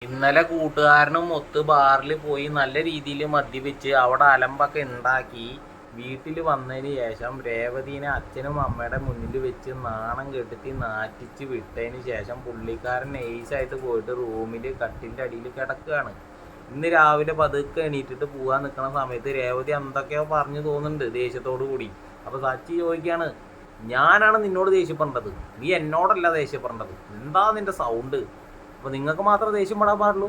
ഇന്നലെ കൂട്ടുകാരനും ഒത്ത് ബാറിൽ പോയി നല്ല രീതിയിൽ മദ്യപിച്ച് അവിടെ അലമ്പൊക്കെ ഉണ്ടാക്കി വീട്ടിൽ വന്നതിന് ശേഷം രേവതീനെ അച്ഛനും അമ്മയുടെ മുന്നിൽ വെച്ച് നാണം കെടുത്തി നാറ്റിച്ച് വിട്ടതിന് ശേഷം പുള്ളിക്കാരൻ നൈസായിട്ട് പോയിട്ട് റൂമിൽ കട്ടിൻ്റെ അടിയിൽ കിടക്കുകയാണ്. ഇന്ന് രാവിലെ പതുക്കെ എണീറ്റിട്ട് പോകാൻ നിൽക്കുന്ന സമയത്ത് രേവതി എന്തൊക്കെയോ പറഞ്ഞു തോന്നുന്നുണ്ട് ദേഷ്യത്തോടു കൂടി. അപ്പോൾ സച്ചി ചോദിക്കുകയാണ്, ഞാനാണ് നിന്നോട് ദേഷ്യപ്പെടേണ്ടത്, നീ എന്നോടല്ല ദേഷ്യപ്പെടേണ്ടത്, എന്താ നിൻ്റെ സൗണ്ട്? അപ്പോൾ നിങ്ങൾക്ക് മാത്രമേ ദേഷ്യം പെടാൻ പാടുള്ളൂ,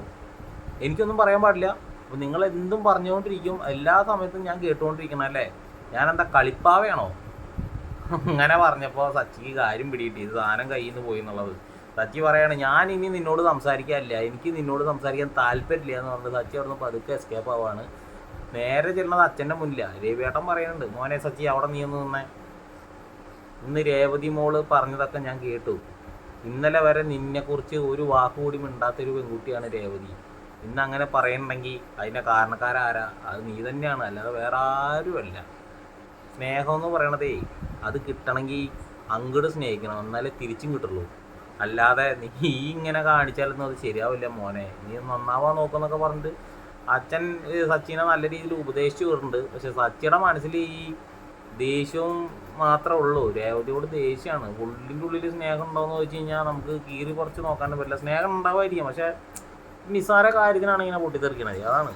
എനിക്കൊന്നും പറയാൻ പാടില്ല. അപ്പോൾ നിങ്ങൾ എന്തും പറഞ്ഞുകൊണ്ടിരിക്കും, എല്ലാ സമയത്തും ഞാൻ കേട്ടുകൊണ്ടിരിക്കണം അല്ലേ? ഞാൻ എന്താ കളിപ്പാവയാണോ? അങ്ങനെ പറഞ്ഞപ്പോൾ സച്ചിക്ക് കാര്യം പിടികിട്ടി, ഇത് സാധനം കയ്യിൽ നിന്ന് പോയി എന്നുള്ളത്. സച്ചി പറയാണ്, ഞാൻ ഇനി നിന്നോട് സംസാരിക്കാനില്ല, എനിക്ക് നിന്നോട് സംസാരിക്കാൻ താല്പര്യമില്ല എന്ന് പറഞ്ഞിട്ട് സച്ചി അവിടെ നിന്ന് പതുക്കെ എസ്കേപ്പ് ആവാണ്. നേരെ ചെല്ലുന്നത് അച്ഛൻ്റെ മുന്നിലാണ്. രവിയേട്ടൻ പറയുന്നുണ്ട്, മോനെ സച്ചി അവിടെ നീ ഒന്ന് നിന്നേ, ഇന്ന് രേവതി മോള് പറഞ്ഞതൊക്കെ ഞാൻ കേട്ടു. ഇന്നലെ വരെ നിന്നെക്കുറിച്ച് ഒരു വാക്കുകൂടി മിണ്ടാത്തൊരു പെൺകുട്ടിയാണ് രേവതി. ഇന്ന് അങ്ങനെ പറയണമെങ്കിൽ അതിൻ്റെ കാരണക്കാരാരാ? അത് നീ തന്നെയാണ്, അല്ലാതെ വേറെ ആരുമല്ല. സ്നേഹം എന്ന് പറയണതേ അത് കിട്ടണമെങ്കിൽ അങ്ങോട്ട് സ്നേഹിക്കണം, എന്നാലേ തിരിച്ചും കിട്ടുള്ളൂ. അല്ലാതെ നീ ഇങ്ങനെ കാണിച്ചാലൊന്നും അത് ശരിയാവില്ല മോനെ, നീ നന്നാവാൻ നോക്കുന്നൊക്കെ പറഞ്ഞിട്ട് അച്ഛൻ സച്ചിനെ നല്ല രീതിയിൽ ഉപദേശിച്ചു വിടുന്നുണ്ട്. പക്ഷെ സച്ചിയുടെ മനസ്സിൽ ഈ ദേഷ്യവും മാത്രമേ ഉള്ളൂ. രേവതിയോട് ദേഷ്യമാണ്. ഉള്ളിൻ്റെ ഉള്ളിൽ സ്നേഹം ഉണ്ടോയെന്ന് ചോദിച്ചു കഴിഞ്ഞാൽ നമുക്ക് കീറി കുറച്ച് നോക്കാനും പറ്റില്ല. സ്നേഹം ഉണ്ടാവുമായിരിക്കും, പക്ഷെ നിസ്സാര കാര്യത്തിനാണ് ഇങ്ങനെ പൊട്ടിത്തെറിക്കണത്, അതാണ്.